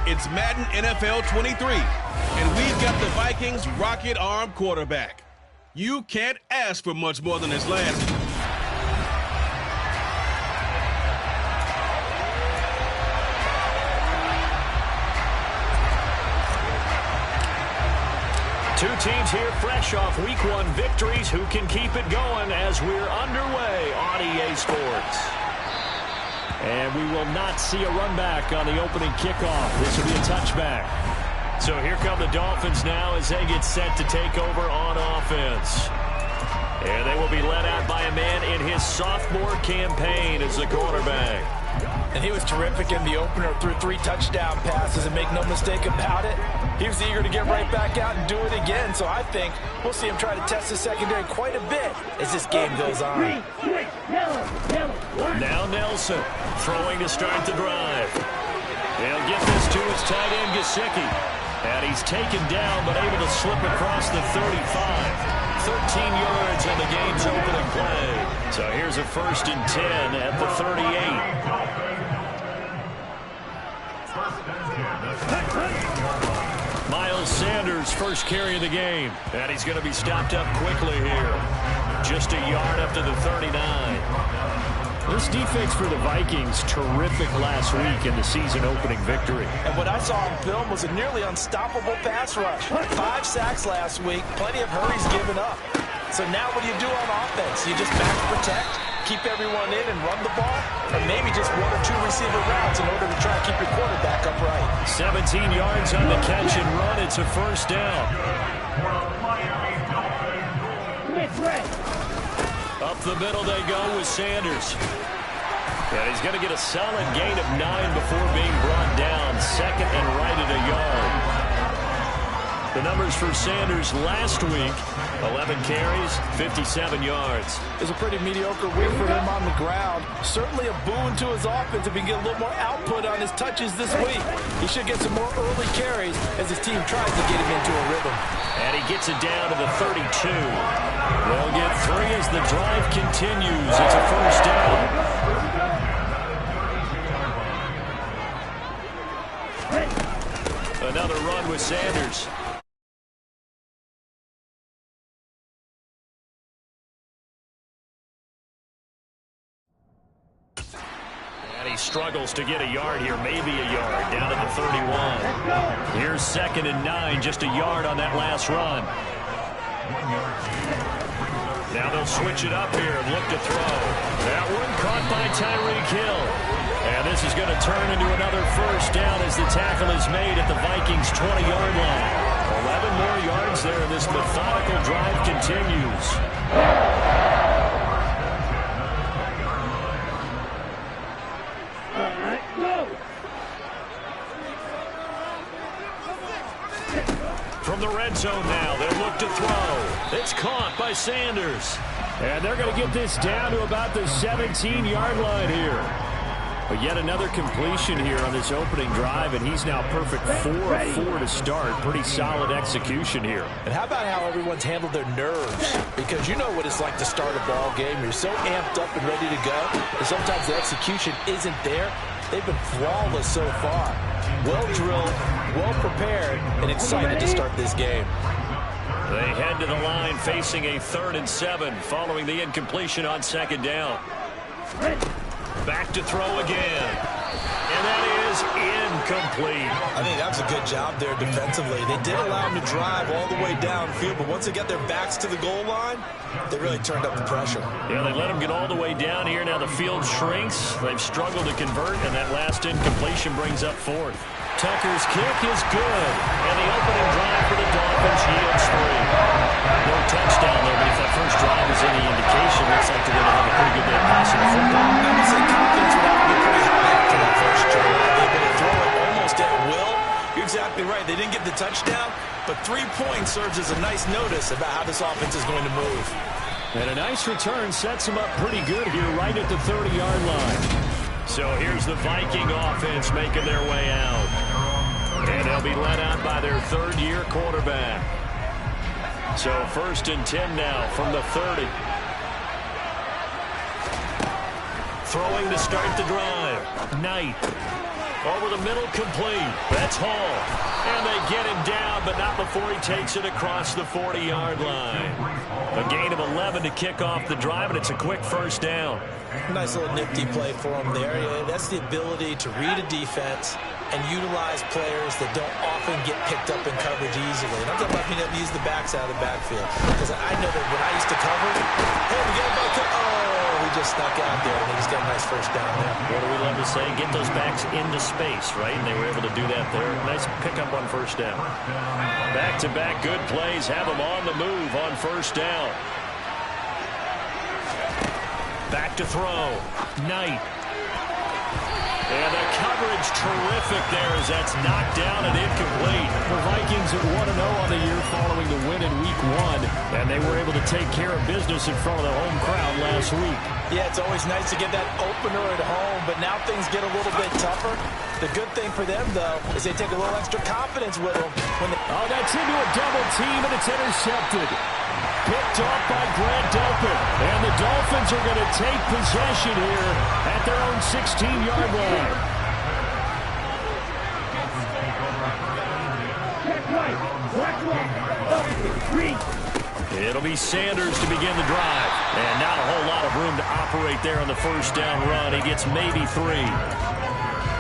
It's Madden NFL 23, and we've got the Vikings' rocket arm quarterback. You can't ask for much more than his last. Two teams here fresh off Week 1 victories. Who can keep it going as we're underway on EA Sports? And we will not see a run back on the opening kickoff. This will be a touchback. So here come the Dolphins now as they get set to take over on offense. And they will be led out by a man in his sophomore campaign as the quarterback. And he was terrific in the opener, threw 3 touchdown passes, and make no mistake about it, he was eager to get right back out and do it again. So I think we'll see him try to test the secondary quite a bit as this game goes on. Now Nelson throwing to start the drive. They'll get this to his tight end, Gesicki. And he's taken down but able to slip across the 35. 13 yards on the game's opening play. So here's a 1st and 10 at the 38. Miles Sanders, first carry of the game. And he's going to be stopped up quickly here. Just a yard up to the 39. This defense for the Vikings, terrific last week in the season-opening victory. And what I saw on film was a nearly unstoppable pass rush. 5 sacks last week, plenty of hurries given up. So now what do you do on offense? You just back protect, keep everyone in and run the ball, or maybe just 1 or 2 receiver routes in order to try and keep your quarterback upright. 17 yards on the catch and run. It's a 1st down. Up the middle they go with Sanders. And he's going to get a solid gain of 9 before being brought down. 2nd and right at a yard. The numbers for Sanders last week, 11 carries, 57 yards. It's a pretty mediocre week for him on the ground. Certainly a boon to his offense if he can get a little more output on his touches this week. He should get some more early carries as his team tries to get him into a rhythm. And he gets it down to the 32. They'll get 3 as the drive continues. It's a 1st down. Another run with Sanders. And he struggles to get a yard here, maybe a yard, down to the 31. Here's 2nd and 9, just a yard on that last run. Now they'll switch it up here and look to throw. That one caught by Tyreek Hill. And this is going to turn into another 1st down as the tackle is made at the Vikings' 20-yard line. 11 more yards there, and this methodical drive continues. From the red zone now, they'll look to throw. It's caught by Sanders. And they're going to get this down to about the 17-yard line here. But yet another completion here on this opening drive, and he's now perfect 4 of 4 to start. Pretty solid execution here. And how about how everyone's handled their nerves? Because you know what it's like to start a ball game. You're so amped up and ready to go, and sometimes the execution isn't there. They've been flawless so far. Well drilled, well prepared, and excited to start this game. They head to the line facing a 3rd and 7 following the incompletion on 2nd down. Back to throw again. And that is incomplete. I think that was a good job there defensively. They did allow him to drive all the way downfield, but once they got their backs to the goal line, they really turned up the pressure. Yeah, they let him get all the way down here. Now the field shrinks. They've struggled to convert, and that last incompletion brings up 4th. Tucker's kick is good, and the opening drive for the Dolphins yields 3. No touchdown there, but if that first drive is any indication, looks like they're going to have a pretty good day passing the football. I would say confidence would have to be pretty high after that first drive. They've been able to throw it almost at will. You're exactly right. They didn't get the touchdown, but 3 points serves as a nice notice about how this offense is going to move. And a nice return sets them up pretty good here right at the 30-yard line. So here's the Viking offense making their way out. And they'll be led out by their 3rd-year quarterback. So 1st and 10 now from the 30. Throwing to start the drive. Knight. Over the middle, complete. That's Hall. And they get him down, but not before he takes it across the 40-yard line. A gain of 11 to kick off the drive, and it's a quick first down. Nice little nifty play for him there. That's the ability to read a defense and utilize players that don't often get picked up in coverage easily. And I'm talking about being able to use the backs out of the backfield. Because I know that when I used to cover, hey, we got about he just snuck out there, and he just got a nice first down there. What do we love to say? Get those backs into space, right? And they were able to do that there. Nice pickup on first down. Back-to-back good plays have them on the move on first down. Back to throw. Knight. And the coverage terrific there as that's knocked down and incomplete. The Vikings at 1-0 on the year following the win in Week 1. And they were able to take care of business in front of the home crowd last week. Yeah, it's always nice to get that opener at home, but now things get a little bit tougher. The good thing for them, though, is they take a little extra confidence with them. Oh, that's into a double team, and it's intercepted. Picked off by Grant Delpit. And the Dolphins are going to take possession here at their own 16-yard line. It'll be Sanders to begin the drive. And not a whole lot of room to operate there on the first down run. He gets maybe 3.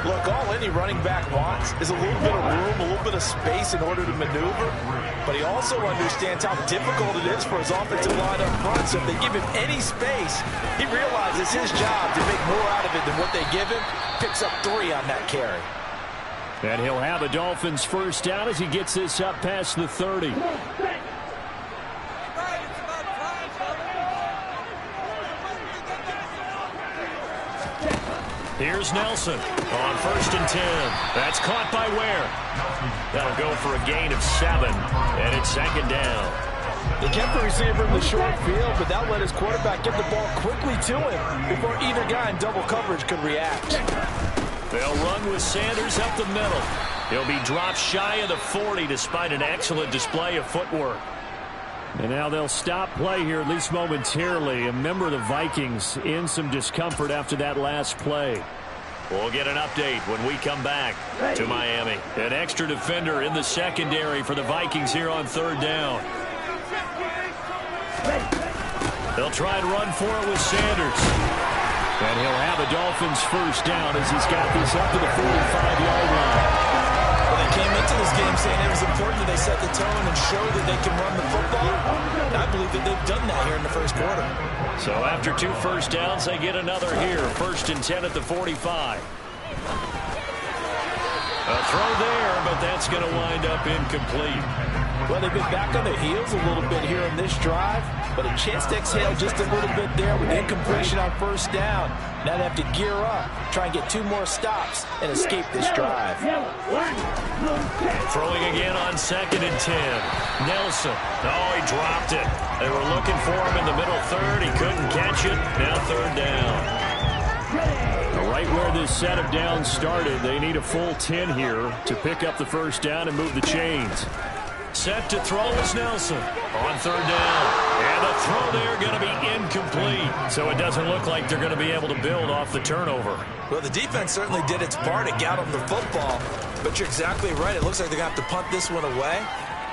Look, all any running back wants is a little bit of room, a little bit of space in order to maneuver. But he also understands how difficult it is for his offensive line up front. So if they give him any space, he realizes his job to make more out of it than what they give him. Picks up 3 on that carry. And he'll have a Dolphins first down as he gets this up past the 30. Here's Nelson on 1st and 10. That's caught by Ware. That'll go for a gain of 7, and it's 2nd down. They kept the receiver in the short field, but that let his quarterback get the ball quickly to him before either guy in double coverage could react. They'll run with Sanders up the middle. He'll be dropped shy of the 40 despite an excellent display of footwork. And now they'll stop play here, at least momentarily. A member of the Vikings in some discomfort after that last play. We'll get an update when we come back to Miami. An extra defender in the secondary for the Vikings here on 3rd down. They'll try and run for it with Sanders. And he'll have a Dolphins first down as he's got this up to the 45-yard line. Well, they came into this game saying it was important that they set the tone and show that they can run the football. And I believe that they've done that here in the first quarter. So after 2 first downs, they get another here. 1st and 10 at the 45. A throw there, but that's going to wind up incomplete. Well, they've been back on their heels a little bit here on this drive, but a chance to exhale just a little bit there with incompletion on first down. Now they have to gear up, try and get 2 more stops, and escape this drive. Throwing again on 2nd and 10. Nelson. Oh, he dropped it. They were looking for him in the middle 3rd. He couldn't catch it. Now 3rd down. Right where this set of downs started, they need a full 10 here to pick up the first down and move the chains. Set to throw is Nelson on 3rd down. And the throw there going to be incomplete. So it doesn't look like they're going to be able to build off the turnover. Well, the defense certainly did its part to get them the football. But you're exactly right. It looks like they're going to have to punt this one away.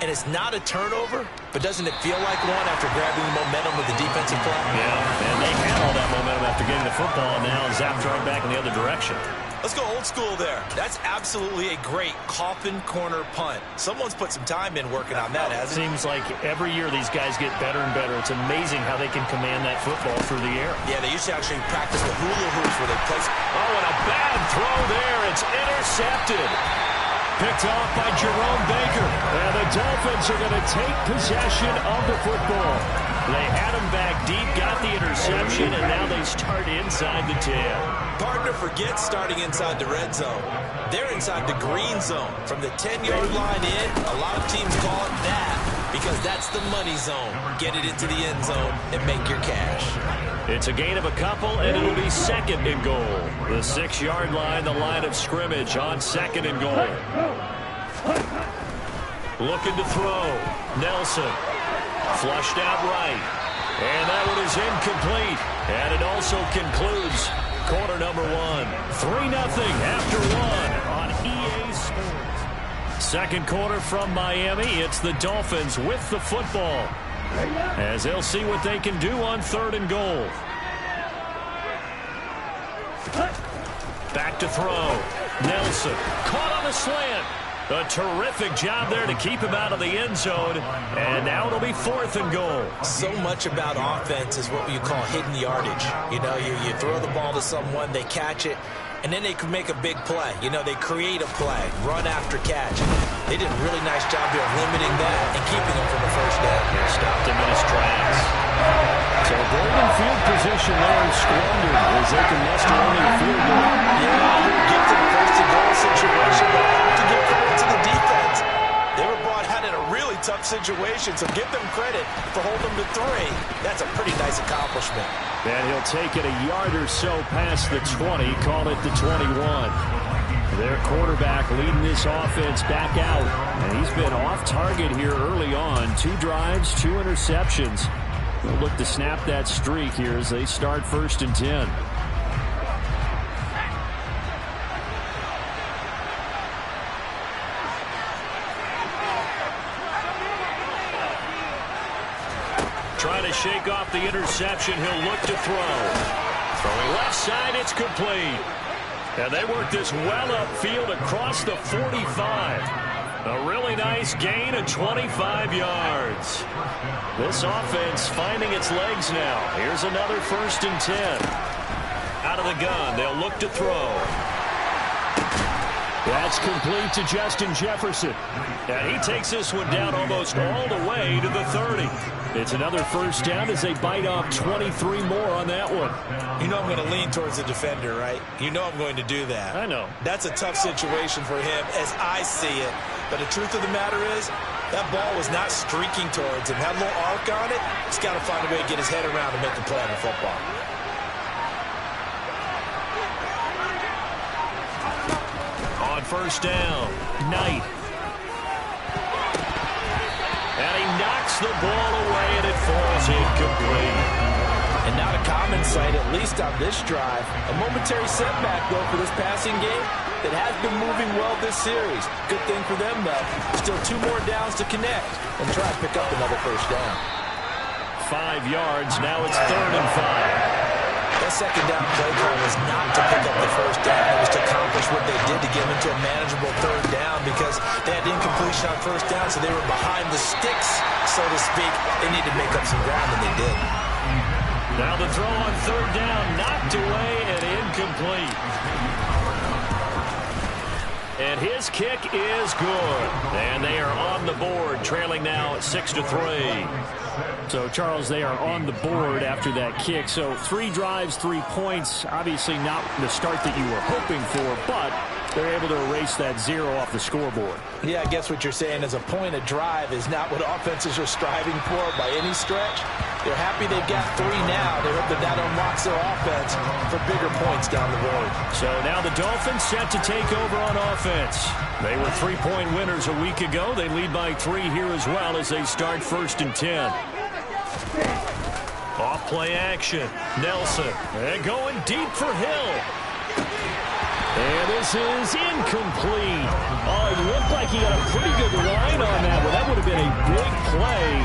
And it's not a turnover, but doesn't it feel like one after grabbing the momentum with the defensive play? Yeah, and they had all that momentum after getting the football, and now Zapp throwing back in the other direction. Let's go old school there. That's absolutely a great coffin corner punt. Someone's put some time in working on that, hasn't it? Seems like every year these guys get better and better. It's amazing how they can command that football through the air. Yeah, they used to actually practice the hula hoops where they place. Oh, and a bad throw there. It's intercepted. Picked off by Jerome Baker. And the Dolphins are going to take possession of the football. They had him back deep, got the interception, and now they start inside the 10. Partner forgets starting inside the red zone. They're inside the green zone. From the 10-yard line in, a lot of teams call it that because that's the money zone. Get it into the end zone and make your cash. It's a gain of a couple, and it'll be 2nd and goal. The 6-yard line, the line of scrimmage on 2nd and goal. Looking to throw. Nelson. Flushed out right. And that one is incomplete. And it also concludes quarter number one. 3-0 after one on EA Sports. Second quarter from Miami. It's the Dolphins with the football, as they'll see what they can do on 3rd and goal. Back to throw. Nelson caught on the slant. A terrific job there to keep him out of the end zone. And now it'll be 4th and goal. So much about offense is what you call hidden yardage. You know, you throw the ball to someone, they catch it, and then they can make a big play. You know, they create a play, run after catch. They did a really nice job there of limiting that and keeping them from the first down. Stopped him in his tracks. So golden field position there is squandered as they can muster only a field goal. Yeah, you get to the 1st and goal situation, but I have to give credit to the defense. They were brought out in a really tough situation, so give them credit for holding them to 3. That's a pretty nice accomplishment. And he'll take it a yard or so past the 20, call it the 21. Their quarterback leading this offense back out, and he's been off target here early on. 2 drives, 2 interceptions. They'll look to snap that streak here as they start 1st and 10. Trying to shake off the interception. He'll look to throw. Throwing left side, it's complete. And they work this well upfield across the 45. A really nice gain of 25 yards. This offense finding its legs now. Here's another 1st and 10. Out of the gun, they'll look to throw. That's complete to Justin Jefferson. And he takes this one down almost all the way to the 30. It's another 1st down as they bite off 23 more on that one. You know I'm going to lean towards the defender, right? You know I'm going to do that. I know. That's a tough situation for him as I see it. But the truth of the matter is, that ball was not streaking towards him. Had a little arc on it. He's got to find a way to get his head around to make the play on the football. On 1st down, Knight. And he knocks the ball away, and it falls incomplete. And not a common sight, at least on this drive. A momentary setback, though, for this passing game that has been moving well this series. Good thing for them, though. Still 2 more downs to connect and try to pick up another 1st down. 5 yards, now it's 3rd and 5. That 2nd down play call was not to pick up the 1st down. It was to accomplish what they did to get them into a manageable 3rd down because they had incompletion on 1st down, so they were behind the sticks, so to speak. They needed to make up some ground, and they did. Now the throw on 3rd down, knocked away and incomplete. And his kick is good. And they are on the board, trailing now 6-3. So, Charles, they are on the board after that kick. So 3 drives, 3 points. Obviously not the start that you were hoping for, but they're able to erase that 0 off the scoreboard. Yeah, I guess what you're saying is a point of drive is not what offenses are striving for by any stretch. They're happy they've got 3 now. They hope that unlocks their offense for bigger points down the road. So now the Dolphins set to take over on offense. They were 3-point winners a week ago. They lead by 3 here as well as they start 1st and 10. Off play action. Nelson. And going deep for Hill. And this is incomplete. Oh, it looked like he had a pretty good line on that one. That would have been a big play,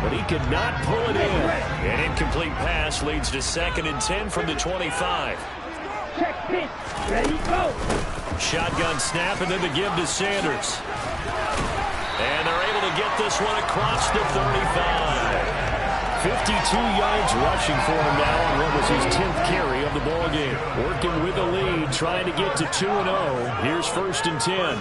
but he could not pull it in. An incomplete pass leads to 2nd and 10 from the 25. Check pitch. Ready, go. Shotgun snap and then the give to Sanders. And they're able to get this one across the 35. 52 yards rushing for him now on what was his 10th carry of the ball game. Working with the lead, trying to get to 2-0. Here's 1st and 10.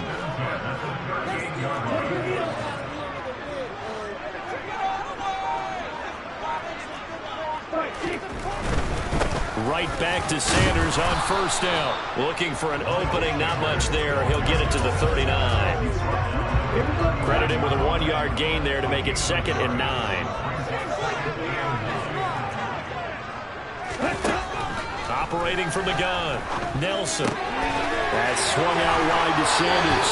Right back to Sanders on 1st down. Looking for an opening, not much there. He'll get it to the 39. Credit him with a 1-yard gain there to make it 2nd and 9. Operating from the gun, Nelson. That swung out wide to Sanders.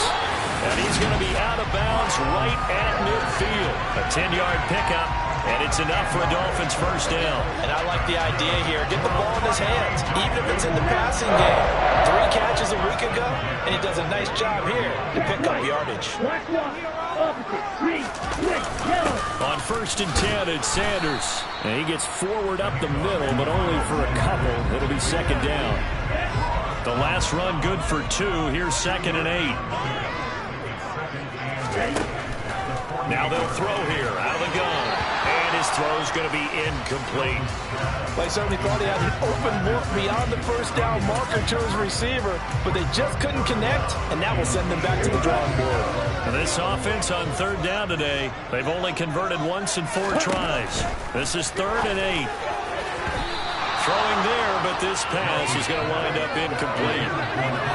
And he's going to be out of bounds right at midfield. A 10-yard pickup, And it's enough for a Dolphins first down. And I like the idea here. Get the ball in his hands, even if it's in the passing game. 3 catches a week ago, and he does a nice job here to pick up yardage. On 1st and 10, it's Sanders. And he gets forward up the middle, but only for a couple. It'll be second down. The last run good for 2. Here's 2nd and 8. Now they'll throw here out of the gun. And his throw's going to be incomplete. They certainly thought he had an open look beyond the first down marker to his receiver, but they just couldn't connect, and that will send them back to the drawing board. And this offense on 3rd down today, they've only converted once in 4 tries. This is 3rd and 8. Throwing there, but this pass is going to wind up incomplete.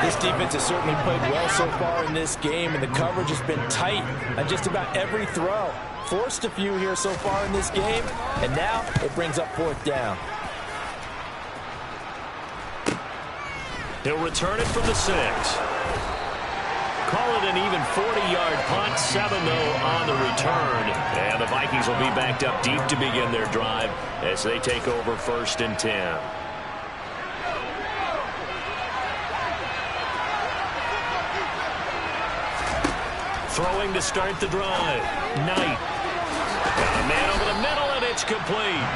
This defense has certainly played well so far in this game, and the coverage has been tight on just about every throw. Forced a few here so far in this game, and now it brings up 4th down. He'll return it from the 6. Call it an even 40-yard punt, 7 though on the return. And the Vikings will be backed up deep to begin their drive as they take over 1st and 10. Throwing to start the drive. Knight. Got a man over the middle, and it's complete.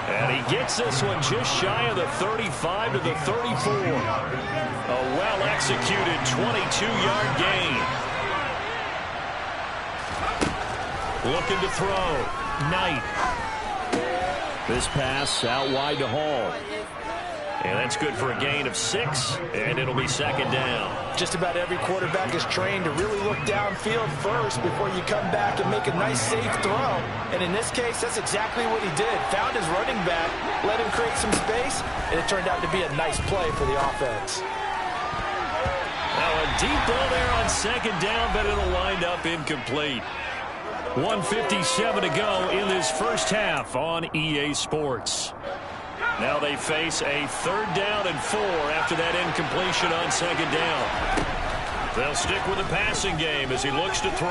And he gets this one just shy of the 35 to the 34. A well-executed 22-yard gain. Looking to throw. Knight. This pass out wide to Hall. And that's good for a gain of 6, and it'll be 2nd down. Just about every quarterback is trained to really look downfield first before you come back and make a nice, safe throw. And in this case, that's exactly what he did. Found his running back, let him create some space, and it turned out to be a nice play for the offense. Now a deep ball there on 2nd down, but it'll wind up incomplete. 1:57 to go in this first half on EA Sports. Now they face a 3rd down and 4 after that incompletion on 2nd down. They'll stick with the passing game as he looks to throw.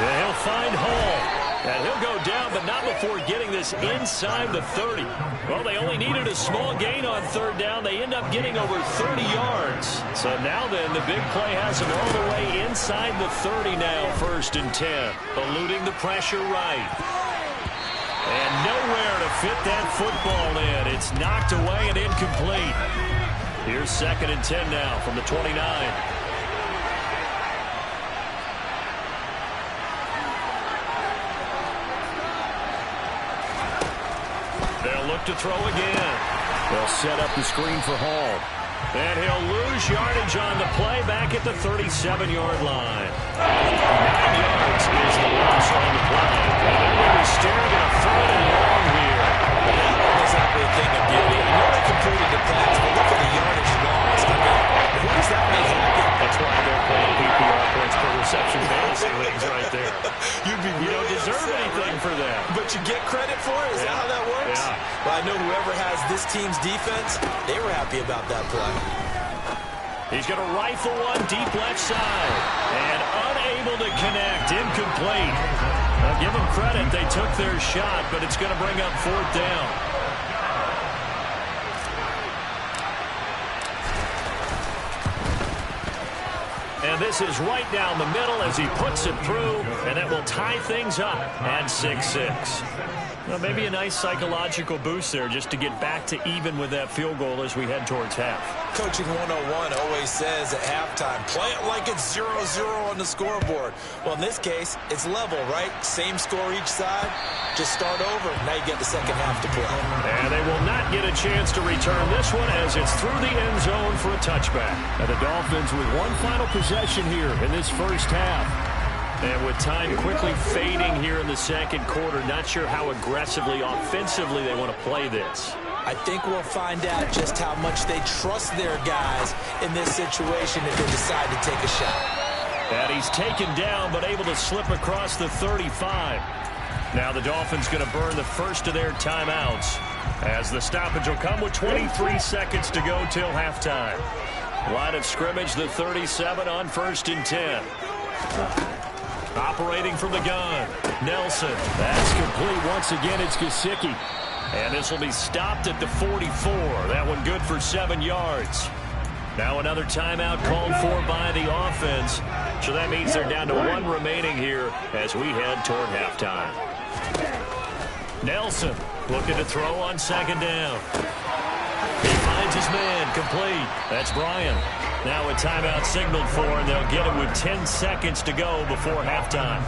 And he'll find Hall. And he'll go down, but not before getting this inside the 30. Well, they only needed a small gain on 3rd down. They end up getting over 30 yards. So now then, the big play has them all the way inside the 30 now, 1st and 10. Eluding the pressure right. And nowhere to fit that football in. It's knocked away and incomplete. Here's 2nd and 10 now from the 29. They'll look to throw again. They'll set up the screen for Hall. And he'll lose yardage on the play back at the 37-yard line. 9 yards is the loss on the play. And they're going to be staring at a 3rd and long here. That one is not a thing of beauty. I know they completed the pass, but look at the yardage lost. I mean, who does that make happy? That's why they're playing PPR points per reception fantasy leagues right there. You don't deserve anything for that. But you get credit for it? Is that how that works? Yeah. Well, I know whoever has this team's defense, they were happy about that play. He's going to rifle one deep left side. And unable to connect. Incomplete. Now give them credit. They took their shot, but it's going to bring up 4th down. And this is right down the middle as he puts it through, and that will tie things up at 6-6. Well, maybe a nice psychological boost there just to get back to even with that field goal as we head towards half. Coaching 101 always says at halftime, play it like it's 0-0 on the scoreboard. Well, in this case, it's level, right? Same score each side. Just start over. Now you get the second half to play. And they will not get a chance to return this one as it's through the end zone for a touchback. And the Dolphins with one final possession here in this first half. And with time quickly fading here in the second quarter, not sure how aggressively, offensively they want to play this. I think we'll find out just how much they trust their guys in this situation if they decide to take a shot. And he's taken down but able to slip across the 35. Now the Dolphins going to burn the first of their timeouts as the stoppage will come with 23 seconds to go till halftime. Line of scrimmage, the 37 on 1st and 10. Operating from the gun. Nelson. That's complete once again. It's Gesicki. And this will be stopped at the 44. That one good for 7 yards. Now another timeout called for by the offense. So that means they're down to 1 remaining here as we head toward halftime. Nelson looking to throw on 2nd down. He finds his man, complete. That's Bryant. Now a timeout signaled for, and they'll get it with 10 seconds to go before halftime.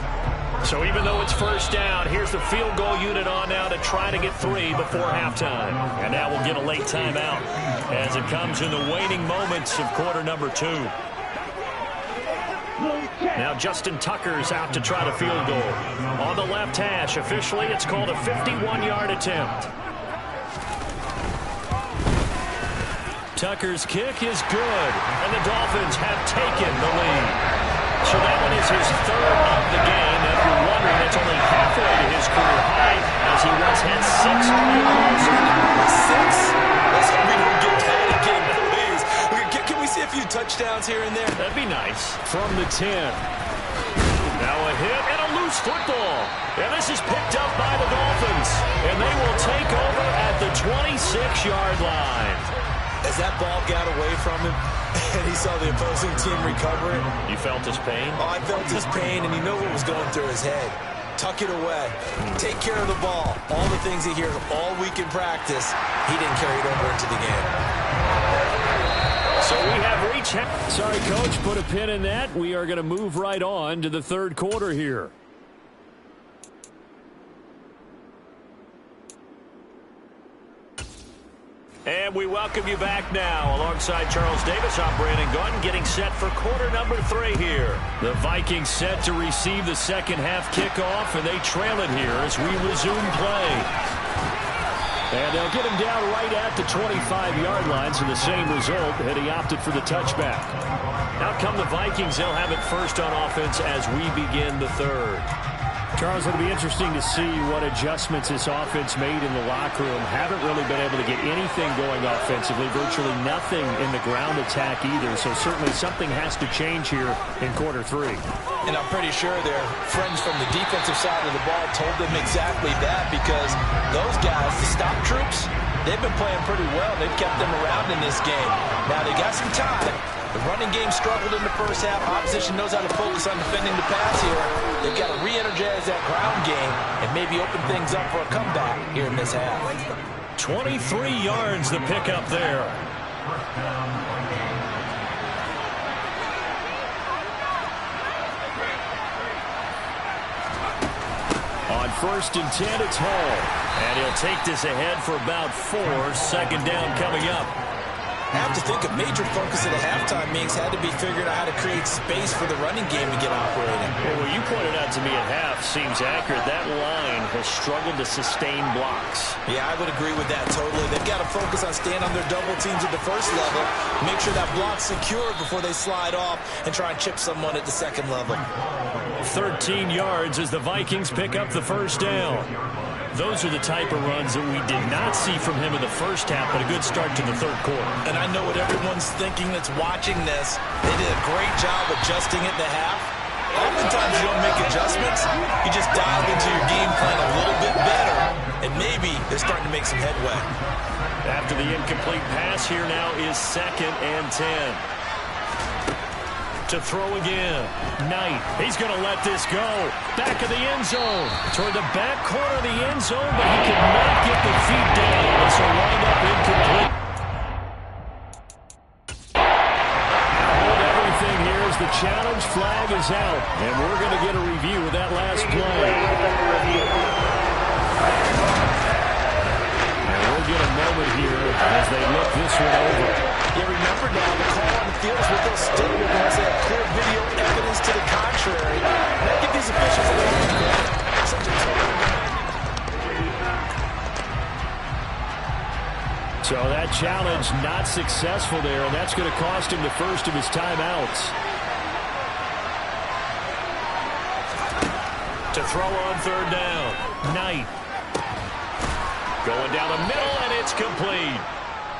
So even though it's 1st down, here's the field goal unit on now to try to get 3 before halftime. And now we'll get a late timeout as it comes in the waning moments of quarter number 2. Now Justin Tucker's out to try the field goal. On the left hash, officially it's called a 51-yard attempt. Tucker's kick is good, and the Dolphins have taken the lead. So that one is his 3rd of the game. If you're wondering, that's only halfway to his career high, as he once had 6 goals. 6? Let's hope we don't get that again, please. Can we see a few touchdowns here and there? That'd be nice. From the 10. Now a hit and a loose football. And this is picked up by the Dolphins. And they will take over at the 26-yard line. As that ball got away from him and he saw the opposing team recover it. You felt his pain? Oh, I felt his pain, and you know what was going through his head. Tuck it away. Take care of the ball. All the things he hears all week in practice, he didn't carry it over into the game. So we have reached... Sorry, Coach, put a pin in that. We are going to move right on to the 3rd quarter here. And we welcome you back now. Alongside Charles Davis, I'm Brandon Gordon, getting set for quarter number 3 here. The Vikings set to receive the 2nd half kickoff, and they trail it here as we resume play. And they'll get him down right at the 25-yard line, so the same result, had he opted for the touchback. Out come the Vikings. They'll have it first on offense as we begin the 3rd. Charles, it'll be interesting to see what adjustments this offense made in the locker room. Haven't really been able to get anything going offensively, virtually nothing in the ground attack either. So certainly something has to change here in quarter 3. And I'm pretty sure their friends from the defensive side of the ball told them exactly that, because those guys, the stop troops, they've been playing pretty well. They've kept them around in this game. Now they got some time. The running game struggled in the 1st half. Opposition knows how to focus on defending the pass here. They've got to re-energize that ground game and maybe open things up for a comeback here in this half. 23 yards the pickup there. On 1st and 10, it's Hall. And he'll take this ahead for about 4. 2nd down coming up. I have to think a major focus of the halftime meetings had to be figuring out how to create space for the running game to get operating. Well, what you pointed out to me at half seems accurate. That line has struggled to sustain blocks. Yeah, I would agree with that totally. They've got to focus on staying on their double teams at the 1st level, make sure that block's secured before they slide off and try and chip someone at the 2nd level. 13 yards as the Vikings pick up the 1st down. Those are the type of runs that we did not see from him in the 1st half, but a good start to the 3rd quarter. And I know what everyone's thinking that's watching this. They did a great job adjusting at the half. Oftentimes you don't make adjustments. You just dive into your game plan a little bit better, and maybe they're starting to make some headway. After the incomplete pass, here now is 2nd and 10. To throw again. Knight. He's going to let this go. Back of the end zone. Toward the back corner of the end zone, but he could not get the feet down. This will wind up incomplete. Hold everything here as the challenge flag is out. And we're going to get a review of that last play. And we'll get a moment here as they look this one over. Yeah, remember now, the call on the field is what they'll stick with unless they have clear video evidence to the contrary. That gives these officials a little bit of such a So that challenge not successful there, and that's going to cost him the 1st of his timeouts. To throw on 3rd down. Knight. Going down the middle, and it's complete.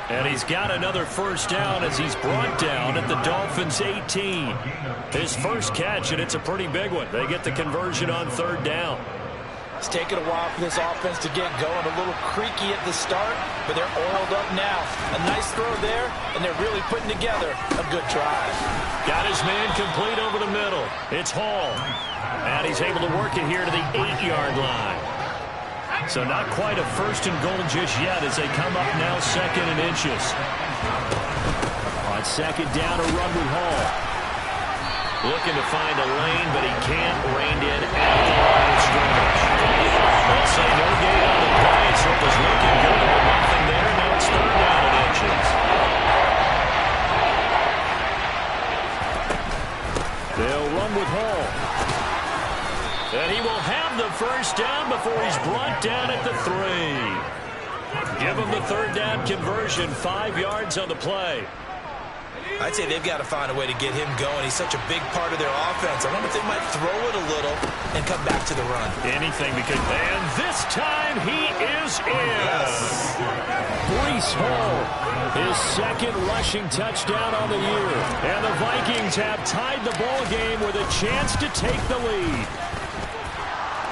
And he's got another first down as he's brought down at the Dolphins' 18. His first catch, and it's a pretty big one. They get the conversion on third down. It's taken a while for this offense to get going. A little creaky at the start, but they're oiled up now. A nice throw there, and they're really putting together a good drive. Got his man complete over the middle. It's Hall. And he's able to work it here to the 8-yard line. So not quite a first and goal just yet as they come up now second and inches. On second down, a run with Hall. Looking to find a lane, but he can't. Reined in at the line of scrimmage. They'll say no gain on the play, so it was looking good. Nothing there. Now it's third down and inches. They'll run with Hall. And he will have the first down before he's brought down at the 3. Give him the third down conversion, 5 yards on the play. I'd say they've got to find a way to get him going. He's such a big part of their offense. I wonder if they might throw it a little and come back to the run. Anything because, and this time he is in. Yes. Breece Hall, his second rushing touchdown on the year. And the Vikings have tied the ball game with a chance to take the lead.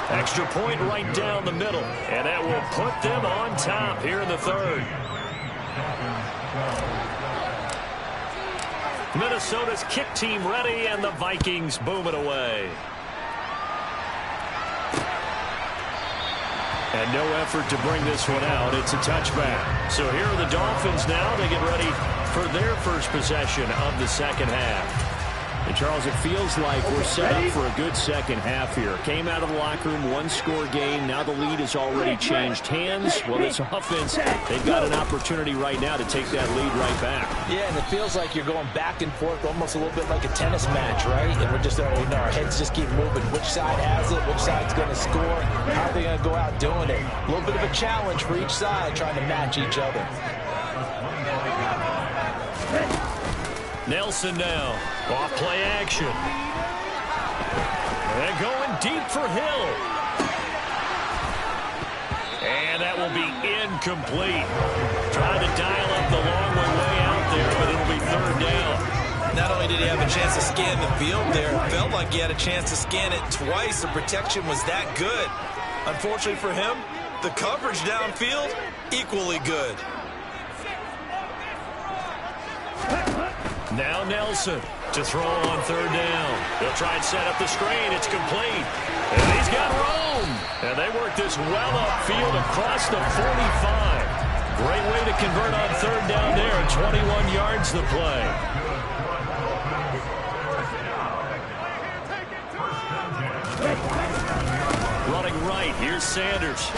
Extra point right down the middle, and that will put them on top here in the third. Minnesota's kick team ready, and the Vikings boom it away. And no effort to bring this one out. It's a touchback. So here are the Dolphins now. They get ready for their first possession of the second half. And Charles, it feels like we're set up for a good second half here. Came out of the locker room, one-score game. Now the lead has already changed hands. Well, this offense, they've got an opportunity right now to take that lead right back. Yeah, and it feels like you're going back and forth almost a little bit like a tennis match, right? And we're just, our heads just keep moving. Which side has it? Which side's going to score? How are they going to go out doing it? A little bit of a challenge for each side trying to match each other. Nelson now, off play action. And going deep for Hill. And that will be incomplete. Trying to dial up the long way out there, but it'll be third down. Not only did he have a chance to scan the field there, it felt like he had a chance to scan it twice. The protection was that good. Unfortunately for him, the coverage downfield, equally good. Now Nelson to throw on third down. They'll try and set up the screen. It's complete. And he's got room. And they work this well upfield across the 45. Great way to convert on third down there. 21 yards the play. Running right. Here's Sanders.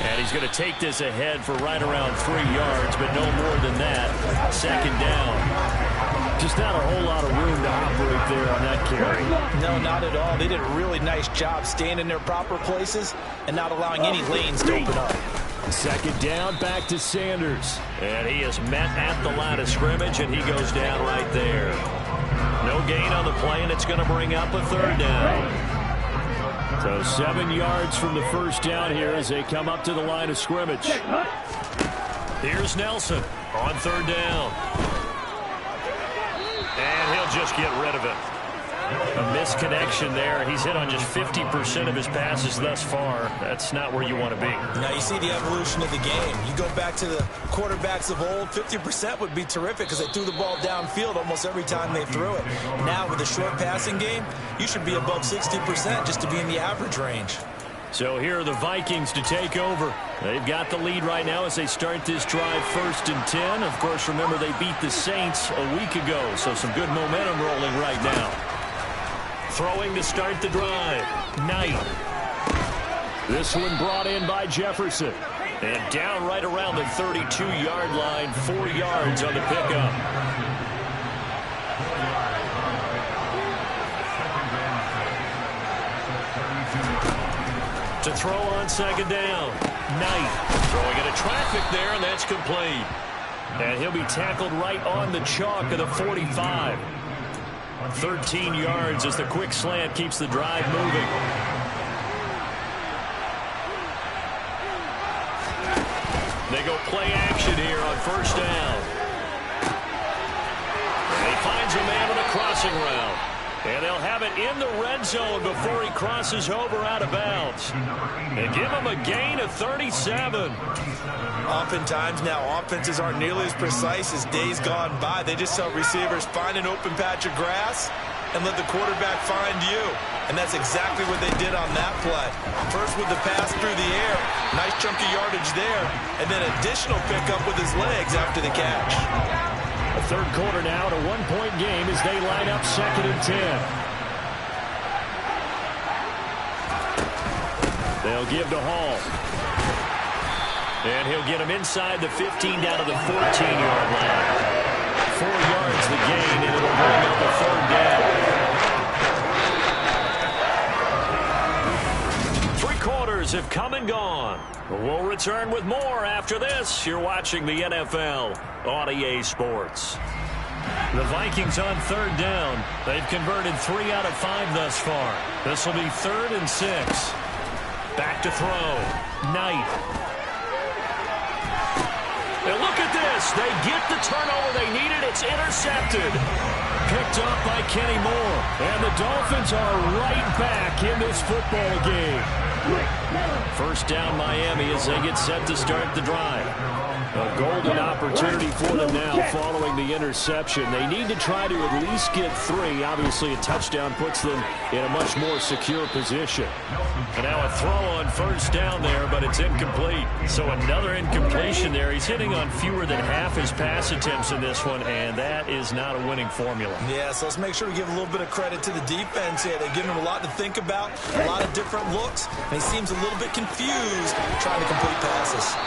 And he's going to take this ahead for right around 3 yards, but no more than that. Second down. Just not a whole lot of room to operate there on that carry. No, not at all. They did a really nice job staying in their proper places and not allowing any lanes to open up. Second down, back to Sanders. And he is met at the line of scrimmage, and he goes down right there. No gain on the play, and it's going to bring up a third down. So 7 yards from the first down here as they come up to the line of scrimmage. Here's Nelson on third down. And he'll just get rid of it. A misconnection there. He's hit on just 50% of his passes thus far. That's not where you want to be. Now you see the evolution of the game. You go back to the quarterbacks of old, 50% would be terrific because they threw the ball downfield almost every time they threw it. Now with the short passing game, you should be above 60% just to be in the average range. So here are the Vikings to take over. They've got the lead right now as they start this drive 1st and 10. Of course, remember they beat the Saints a week ago, so some good momentum rolling right now. Throwing to start the drive. Knight. This one brought in by Jefferson. And down right around the 32-yard line. 4 yards on the pickup. To throw on second down. Knight throwing into traffic there, and that's complete. And he'll be tackled right on the chalk of the 45. 13 yards as the quick slant keeps the drive moving. They go play action here on first down. And he finds a man on a crossing route. And they'll have it in the red zone before he crosses over out of bounds. They give him a gain of 37. Oftentimes now, offenses aren't nearly as precise as days gone by. They just tell receivers, find an open patch of grass and let the quarterback find you. And that's exactly what they did on that play. First with the pass through the air, nice chunk of yardage there, and then additional pickup with his legs after the catch. A third quarter now, at a one-point game as they line up 2nd and 10. They'll give to Hall. And he'll get him inside the 15 down to the 14-yard line. 4 yards the gain, and it'll bring up a third down. 3 quarters have come and gone. We'll return with more after this. You're watching the NFL on EA Sports. The Vikings on 3rd down. They've converted 3 out of 5 thus far. This will be 3rd and 6. Back to throw. Knight. And look at this. They get the turnover they needed. It's intercepted. Picked up by Kenny Moore. And the Dolphins are right back in this football game. First down Miami as they get set to start the drive. A golden opportunity for them now following the interception. They need to try to at least get 3. Obviously, a touchdown puts them in a much more secure position. And now a throw on first down there, but it's incomplete. So another incompletion there. He's hitting on fewer than half his pass attempts in this one, and that is not a winning formula. Yeah, so let's make sure we give a little bit of credit to the defense here. They're giving him a lot to think about, a lot of different looks, and he seems a little bit confused trying to complete passes.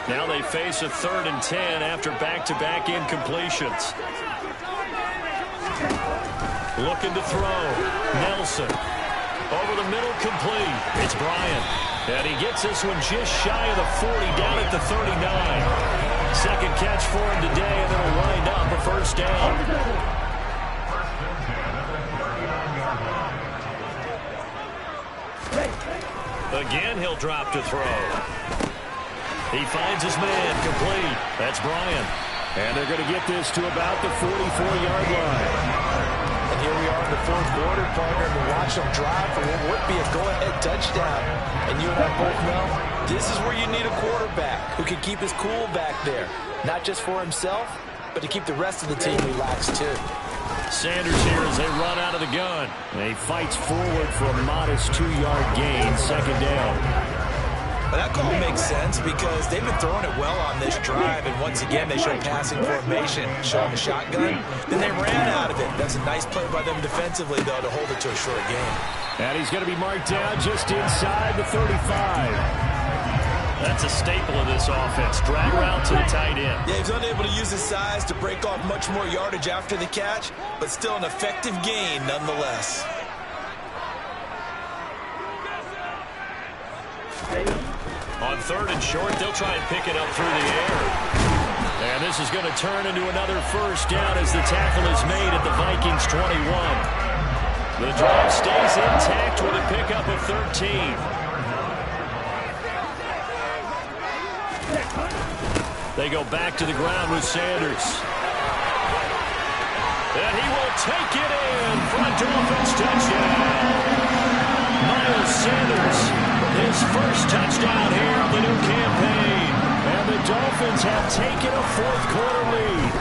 Now they face a 3rd and 10 after back-to-back incompletions. Looking to throw. Nelson. Over the middle, complete. It's Bryant. And he gets this one just shy of the 40, down at the 39. Second catch for him today, and it'll wind up a first down. Again, he'll drop to throw. He finds his man, complete. That's Bryant. And they're going to get this to about the 44-yard line. And here we are in the 4th quarter, partner, and watch them drive for what would be a go-ahead touchdown. And you and I both know this is where you need a quarterback who can keep his cool back there. Not just for himself, but to keep the rest of the team relaxed, too. Sanders here as they run out of the gun. And he fights forward for a modest 2-yard gain, 2nd down. Well, that call makes sense because they've been throwing it well on this drive, and once again they show passing formation, showing the shotgun. Then they ran out of it. That's a nice play by them defensively, though, to hold it to a short game. And he's going to be marked down just inside the 35. That's a staple of this offense. Drag route to the tight end. Yeah, he's unable to use his size to break off much more yardage after the catch, but still an effective gain nonetheless. On 3rd and short, they'll try and pick it up through the air. And this is going to turn into another first down as the tackle is made at the Vikings 21. The drive stays intact with a pickup of 13. They go back to the ground with Sanders. And he will take it in for a Dolphins touchdown. Miles Sanders. His first touchdown here of the new campaign. And the Dolphins have taken a 4th quarter lead.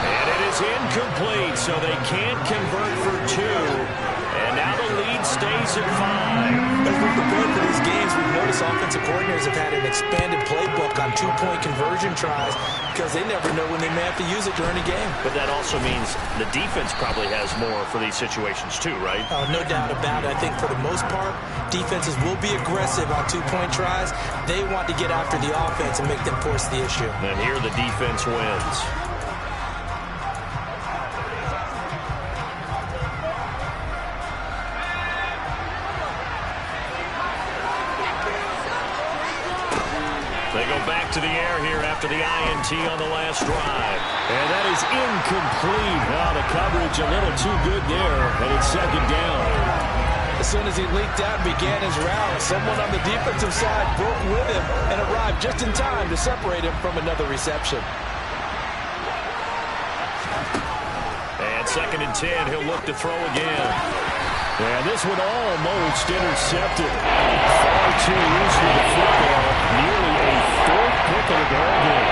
And it is incomplete, so they can't convert for 2. And now the lead stays at 5. As we prepare for these games, we've noticed offensive coordinators have had an expanded playbook on 2-point conversion tries because they never know when they may have to use it during a game. But that also means the defense probably has more for these situations too, right? No doubt about it. I think for the most part, defenses will be aggressive on 2-point tries. They want to get after the offense and make them force the issue. And here the defense wins. They go back to the air here after the INT on the last drive. And that is incomplete. Now the coverage a little too good there, and it's second down. As soon as he leaked out and began his route, someone on the defensive side broke with him and arrived just in time to separate him from another reception. And second and 10, he'll look to throw again. And this one almost intercepted. Far too loose with the football. Nearly a fourth pick of the ball game.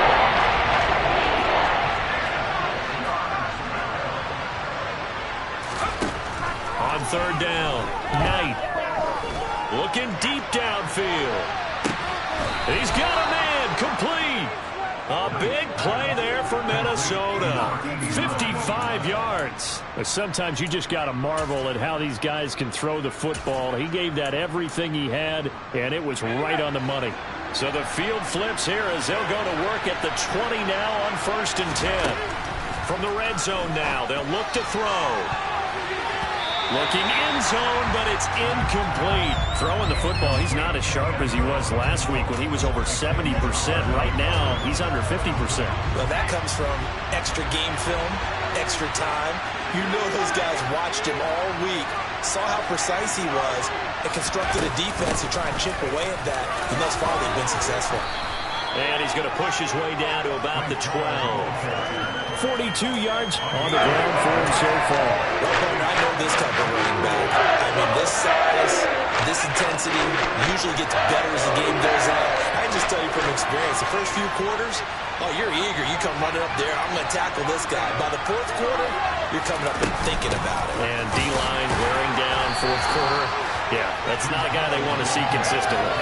On third down, Knight looking deep downfield. He's got a man, complete. A big play there for Minnesota. 55 yards. Sometimes you just got to marvel at how these guys can throw the football. He gave that everything he had, and it was right on the money. So the field flips here as they'll go to work at the 20 now on 1st and 10. From the red zone now, they'll look to throw. Looking in zone, but it's incomplete. Throwing the football, he's not as sharp as he was last week when he was over 70%. Right now, he's under 50%. Well, that comes from extra game film, extra time. You know those guys watched him all week, saw how precise he was, and constructed a defense to try and chip away at that. And thus far, they've been successful. And he's going to push his way down to about the 12. 42 yards on the ground for him so far. Well, partner, I know this type of running back. I mean, this size, this intensity usually gets better as the game goes on. I can just tell you from experience, the first few quarters, oh, you're eager. You come running up there. I'm going to tackle this guy. By the fourth quarter, you're coming up and thinking about it. And D-line wearing down fourth quarter. Yeah, that's not a guy they want to see consistently.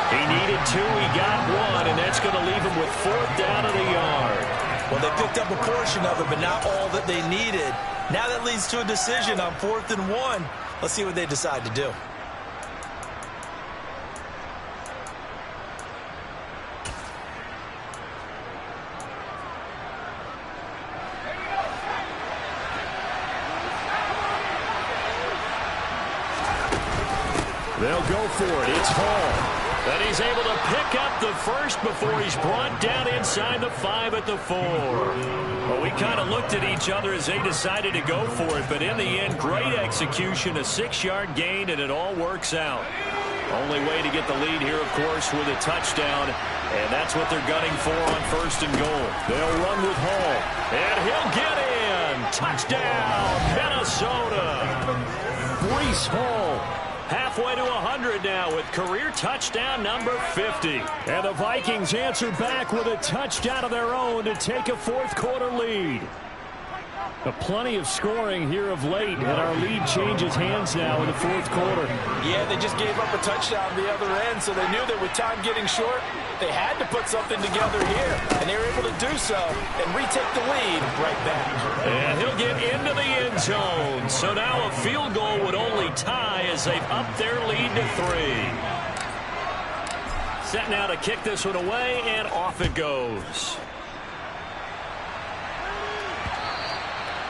He needed 2, he got 1, and that's going to leave him with 4th down of the yard. Well, they picked up a portion of it, but not all that they needed. Now that leads to a decision on 4th and 1. Let's see what they decide to do. They'll go for it. It's Hall. And he's able to pick up the first before he's brought down inside the 5 at the 4. Well, we kind of looked at each other as they decided to go for it, but in the end, great execution, a 6-yard gain, and it all works out. Only way to get the lead here, of course, with a touchdown, and that's what they're gunning for on 1st and goal. They'll run with Hall. And he'll get in. Touchdown, Minnesota. Breece Hall. Halfway to 100 now with career touchdown number 50. And the Vikings answer back with a touchdown of their own to take a fourth-quarter lead. Plenty of scoring here of late, and our lead changes hands now in the fourth quarter. Yeah, they just gave up a touchdown on the other end, so they knew that with time getting short, they had to put something together here, and they were able to do so and retake the lead right back. And he'll get into the end zone, so now a field goal would only tie as they've upped their lead to 3. Set now to kick this one away, and off it goes.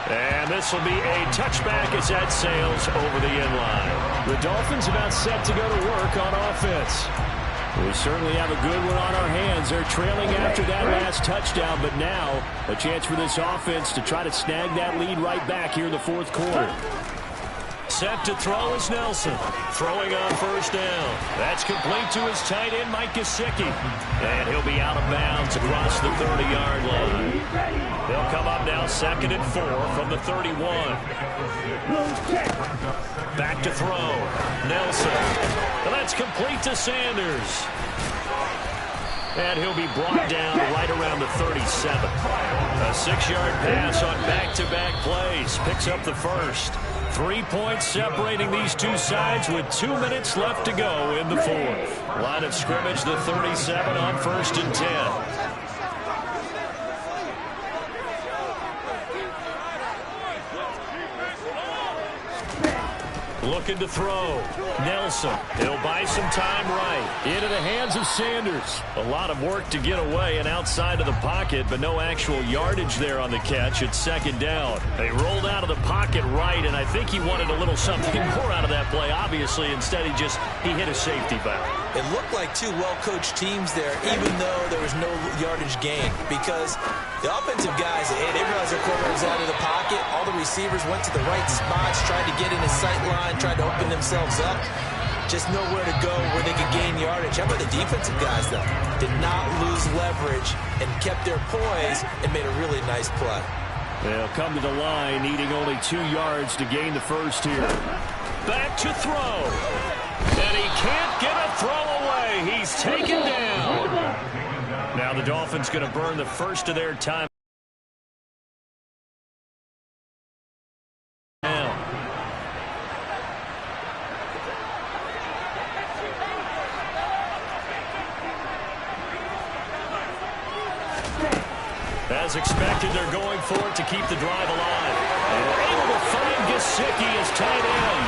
And this will be a touchback as that sails over the inline. The Dolphins about set to go to work on offense. We certainly have a good one on our hands. They're trailing after that last touchdown, but now a chance for this offense to try to snag that lead right back here in the fourth quarter. Set to throw is Nelson. Throwing on 1st down. That's complete to his tight end, Mike Gesicki. And he'll be out of bounds across the 30-yard line. They'll come up now 2nd and 4 from the 31. Back to throw. Nelson. And that's complete to Sanders. And he'll be brought down right around the 37. A 6-yard pass on back-to-back plays. Picks up the first. 3 points separating these two sides with 2 minutes left to go in the fourth. Line of scrimmage, the 37 on 1st and 10. looking to throw. Nelson, he'll buy some time right. Into the hands of Sanders. A lot of work to get away and outside of the pocket, but no actual yardage there on the catch. It's second down. They rolled out of the pocket right, and I think he wanted a little something more out of that play. Obviously, instead he hit a safety valve. It looked like two well-coached teams there, even though there was no yardage gain, because the offensive guys, they realized their quarterback was out of the pocket. All the receivers went to the right spots, tried to get in his sight line, tried to open themselves up. Just nowhere to go where they could gain yardage. How about the defensive guys, though? Did not lose leverage and kept their poise and made a really nice play. They'll come to the line, needing only 2 yards to gain the first here. Back to throw. And he can't get a throw away. He's taken down. Now the Dolphins going to burn the first of their time. As expected, they're going for it to keep the drive alive. And they're able to find Gesicki as tight end.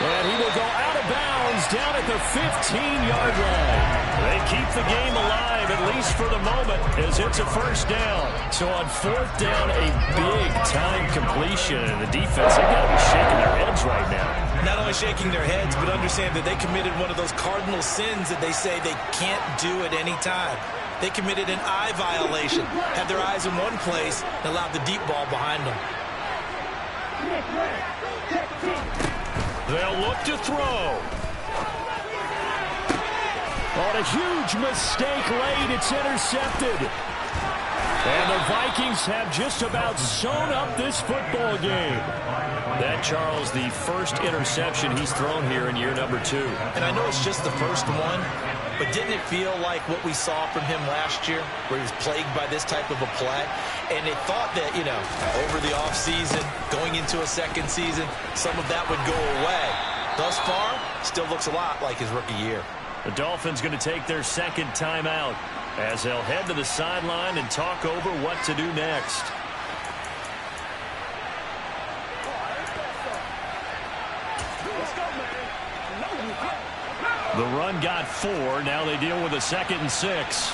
And he will go out of bounds down at the 15-yard line. They keep the game alive, at least for the moment, as it's a first down. So on fourth down, a big-time completion. And the defense, they've got to be shaking their heads right now. Not only shaking their heads, but understand that they committed one of those cardinal sins that they say they can't do at any time. They committed an eye violation, had their eyes in one place, and allowed the deep ball behind them. They'll look to throw. On a huge mistake late, it's intercepted. And the Vikings have just about sewn up this football game. That, Charles, the first interception he's thrown here in year number 2. And I know it's just the first one, but didn't it feel like what we saw from him last year, where he was plagued by this type of a play? And they thought that, over the offseason, going into a second season, some of that would go away. Thus far, still looks a lot like his rookie year. The Dolphins going to take their second timeout as they'll head to the sideline and talk over what to do next. The run got 4. Now they deal with a 2nd and 6.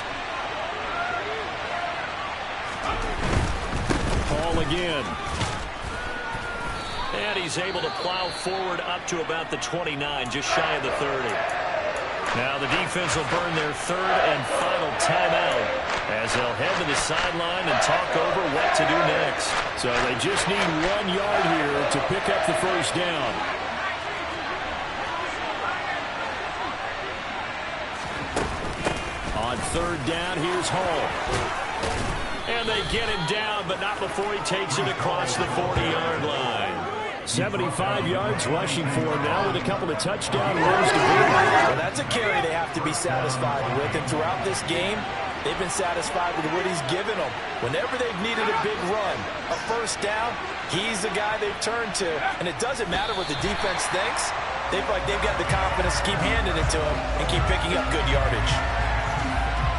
Ball again. And he's able to plow forward up to about the 29, just shy of the 30. Now the defense will burn their 3rd and final timeout as they'll head to the sideline and talk over what to do next. So they just need 1 yard here to pick up the first down. On 3rd down, here's Hall. And they get him down, but not before he takes it across the 40-yard line. 75 yards rushing for him now with a couple of touchdown runs to boot. Well, that's a carry they have to be satisfied with. And throughout this game, they've been satisfied with what he's given them. Whenever they've needed a big run, a first down, he's the guy they've turned to. And it doesn't matter what the defense thinks. They've got the confidence to keep handing it to him and keep picking up good yardage.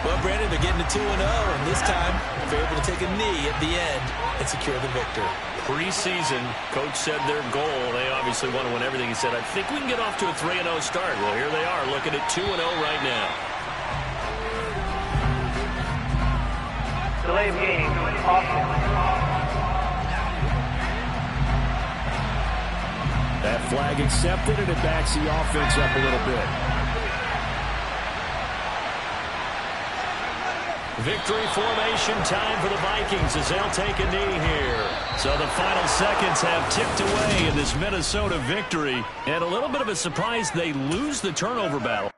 Well, Brandon, they're getting to 2-0, and this time they're able to take a knee at the end and secure the victory. Preseason, coach said their goal, they obviously want to win everything. He said, I think we can get off to a 3-0 start. Well, here they are, looking at 2-0 right now. Delay of game. That flag accepted, and it backs the offense up a little bit. Victory formation time for the Vikings as they'll take a knee here. So the final seconds have ticked away in this Minnesota victory. And a little bit of a surprise, they lose the turnover battle.